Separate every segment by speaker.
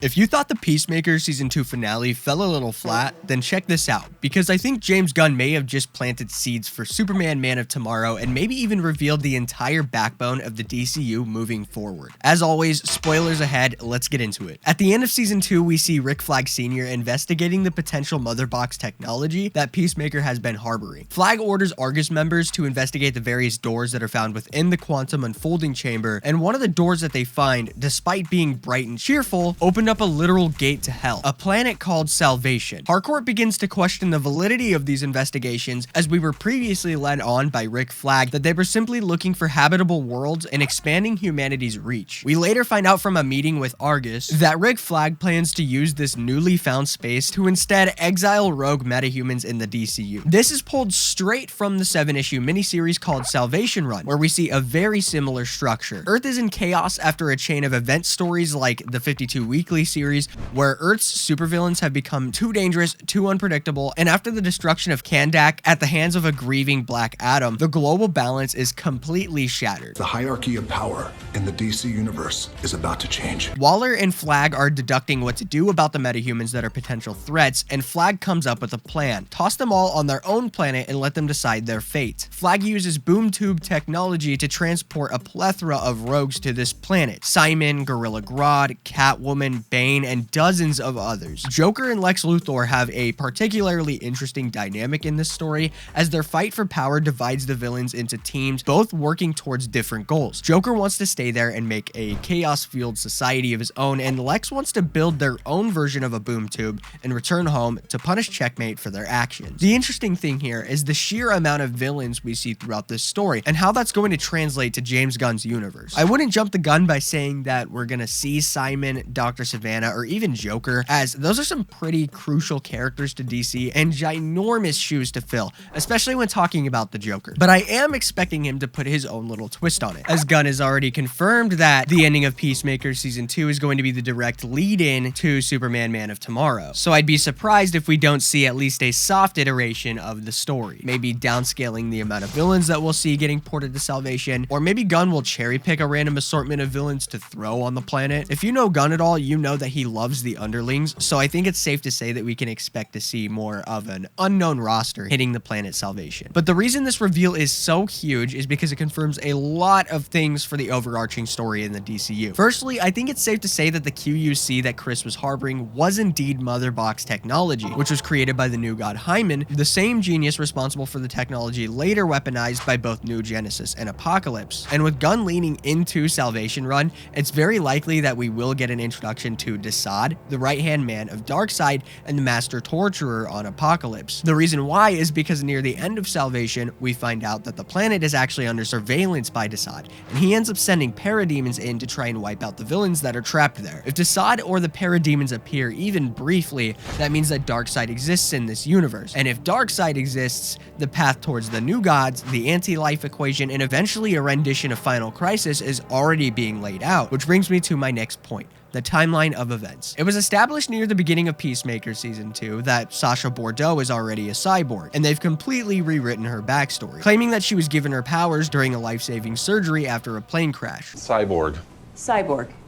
Speaker 1: If you thought the Peacemaker Season 2 finale fell a little flat, then check this out, because I think James Gunn may have just planted seeds for Superman Man of Tomorrow and maybe even revealed the entire backbone of the DCU moving forward. As always, spoilers ahead, let's get into it. At the end of Season 2, we see Rick Flag Sr. investigating the potential Motherbox technology that Peacemaker has been harboring. Flag orders Argus members to investigate the various doors that are found within the Quantum Unfolding Chamber, and one of the doors that they find, despite being bright and cheerful, opened up a literal gate to hell, a planet called Salvation. Harcourt begins to question the validity of these investigations, as we were previously led on by Rick Flag that they were simply looking for habitable worlds and expanding humanity's reach. We later find out from a meeting with Argus that Rick Flag plans to use this newly found space to instead exile rogue metahumans in the DCU. This is pulled straight from the 7-issue miniseries called Salvation Run, where we see a very similar structure. Earth is in chaos after a chain of event stories like the 52 Weekly series, where Earth's supervillains have become too dangerous, too unpredictable, and after the destruction of Kandak at the hands of a grieving Black Adam, the global balance is completely shattered.
Speaker 2: The hierarchy of power in the DC universe is about to change.
Speaker 1: Waller and Flag are deducting what to do about the metahumans that are potential threats, and Flag comes up with a plan. Toss them all on their own planet and let them decide their fate. Flag uses boom tube technology to transport a plethora of rogues to this planet. Simon, Gorilla Grodd, Catwoman, Bane, and dozens of others. Joker and Lex Luthor have a particularly interesting dynamic in this story, as their fight for power divides the villains into teams, both working towards different goals. Joker wants to stay there and make a chaos-fueled society of his own, and Lex wants to build their own version of a boom tube and return home to punish Checkmate for their actions. The interesting thing here is the sheer amount of villains we see throughout this story, and how that's going to translate to James Gunn's universe. I wouldn't jump the gun by saying that we're gonna see Simon, Dr. Savannah, or even Joker, as those are some pretty crucial characters to DC and ginormous shoes to fill, especially when talking about the Joker. But I am expecting him to put his own little twist on it, as Gunn has already confirmed that the ending of Peacemaker Season 2 is going to be the direct lead-in to Superman Man of Tomorrow. So I'd be surprised if we don't see at least a soft iteration of the story, maybe downscaling the amount of villains that we'll see getting ported to Salvation, or maybe Gunn will cherry pick a random assortment of villains to throw on the planet. If you know Gunn at all, you know that he loves the underlings, so I think it's safe to say that we can expect to see more of an unknown roster hitting the planet Salvation. But the reason this reveal is so huge is because it confirms a lot of things for the overarching story in the DCU. Firstly, I think it's safe to say that the QUC that Chris was harboring was indeed Motherbox technology, which was created by the new god Hyman, the same genius responsible for the technology later weaponized by both New Genesis and Apocalypse. And with Gunn leaning into Salvation Run, it's very likely that we will get an introduction to Darkseid, the right-hand man of Darkseid and the master torturer on Apocalypse. The reason why is because near the end of Salvation, we find out that the planet is actually under surveillance by Darkseid, and he ends up sending parademons in to try and wipe out the villains that are trapped there. If Darkseid or the parademons appear even briefly, that means that Darkseid exists in this universe. And if Darkseid exists, the path towards the New Gods, the anti-life equation, and eventually a rendition of Final Crisis is already being laid out, which brings me to my next point: the timeline of events. It was established near the beginning of Peacemaker Season 2 that Sasha Bordeaux is already a cyborg, and they've completely rewritten her backstory, claiming that she was given her powers during a life-saving surgery after a plane crash.
Speaker 3: Cyborg.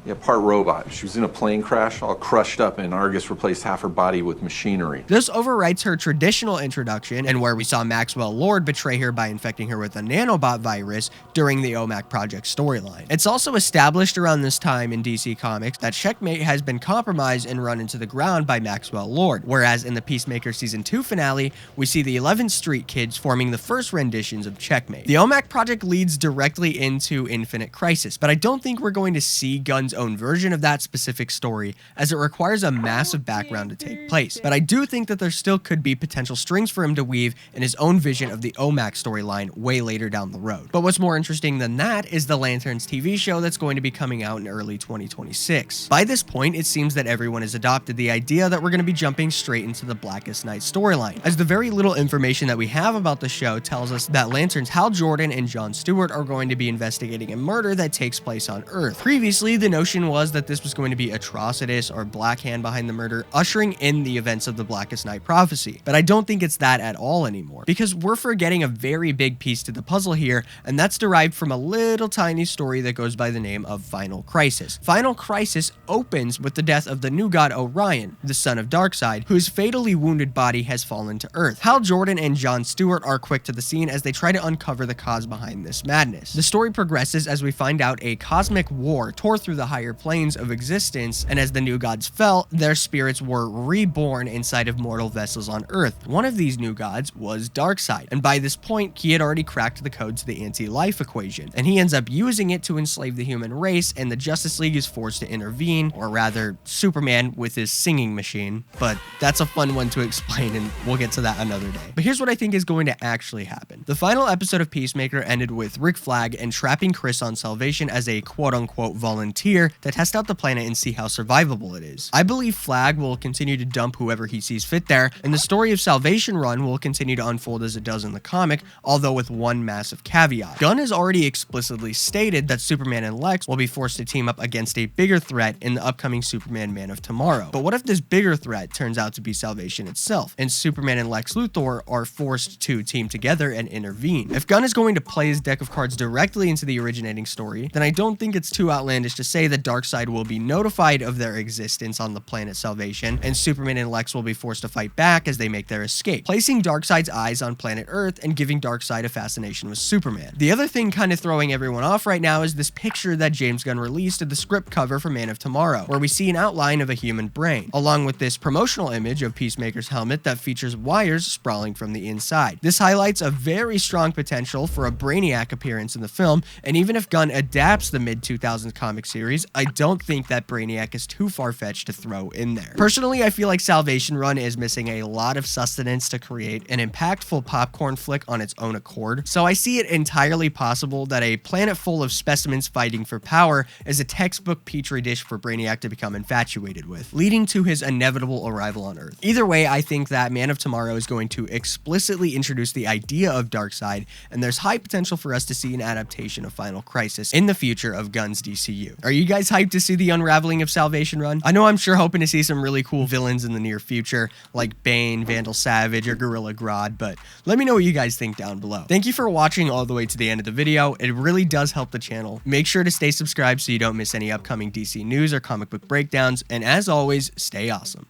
Speaker 3: Yeah, part robot. She was in a plane crash, all crushed up, and Argus replaced half her body with machinery.
Speaker 1: This overwrites her traditional introduction, and where we saw Maxwell Lord betray her by infecting her with a nanobot virus during the Omac Project storyline. It's also established around this time in DC Comics that Checkmate has been compromised and run into the ground by Maxwell Lord, whereas in the Peacemaker Season 2 finale, we see the 11th Street kids forming the first renditions of Checkmate. The Omac Project leads directly into Infinite Crisis, but I don't think we're going to see Gunn's own version of that specific story, as it requires a massive background to take place. But I do think that there still could be potential strings for him to weave in his own vision of the Omac storyline way later down the road. But what's more interesting than that is the Lanterns TV show that's going to be coming out in early 2026. By this point, it seems that everyone has adopted the idea that we're going to be jumping straight into the Blackest Night storyline, as the very little information that we have about the show tells us that Lanterns Hal Jordan and Jon Stewart are going to be investigating a murder that takes place on Earth. Previously, the notion was that this was going to be Atrocitus or Black Hand behind the murder, ushering in the events of the Blackest Night prophecy. But I don't think it's that at all anymore, because we're forgetting a very big piece to the puzzle here, and that's derived from a little tiny story that goes by the name of Final Crisis. Final Crisis opens with the death of the new god Orion, the son of Darkseid, whose fatally wounded body has fallen to Earth. Hal Jordan and Jon Stewart are quick to the scene as they try to uncover the cause behind this madness. The story progresses as we find out a cosmic war tore through the higher planes of existence, and as the new gods fell, their spirits were reborn inside of mortal vessels on Earth. One of these new gods was Darkseid, and by this point, he had already cracked the code to the anti-life equation, and he ends up using it to enslave the human race, and the Justice League is forced to intervene, or rather, Superman with his singing machine, but that's a fun one to explain, and we'll get to that another day. But here's what I think is going to actually happen. The final episode of Peacemaker ended with Rick Flag entrapping Chris on Salvation as a quote-unquote volunteer to test out the planet and see how survivable it is. I believe Flag will continue to dump whoever he sees fit there, and the story of Salvation Run will continue to unfold as it does in the comic, although with one massive caveat. Gunn has already explicitly stated that Superman and Lex will be forced to team up against a bigger threat in the upcoming Superman Man of Tomorrow. But what if this bigger threat turns out to be Salvation itself, and Superman and Lex Luthor are forced to team together and intervene? If Gunn is going to play his deck of cards directly into the originating story, then I don't think it's too outlandish to say that Darkseid will be notified of their existence on the planet Salvation, and Superman and Lex will be forced to fight back as they make their escape, placing Darkseid's eyes on planet Earth and giving Darkseid a fascination with Superman. The other thing kind of throwing everyone off right now is this picture that James Gunn released of the script cover for Man of Tomorrow, where we see an outline of a human brain, along with this promotional image of Peacemaker's helmet that features wires sprawling from the inside. This highlights a very strong potential for a Brainiac appearance in the film, and even if Gunn adapts the mid-2000s comic series, I don't think that Brainiac is too far-fetched to throw in there. Personally, I feel like Salvation Run is missing a lot of sustenance to create an impactful popcorn flick on its own accord, so I see it entirely possible that a planet full of specimens fighting for power is a textbook petri dish for Brainiac to become infatuated with, leading to his inevitable arrival on Earth. Either way, I think that Man of Tomorrow is going to explicitly introduce the idea of Darkseid, and there's high potential for us to see an adaptation of Final Crisis in the future of Gunn's DCU. Are you guys hyped to see the unraveling of Salvation Run? I know I'm sure hoping to see some really cool villains in the near future, like Bane, Vandal Savage, or Gorilla Grodd, but let me know what you guys think down below. Thank you for watching all the way to the end of the video. It really does help the channel. Make sure to stay subscribed so you don't miss any upcoming DC news or comic book breakdowns, and as always, stay awesome.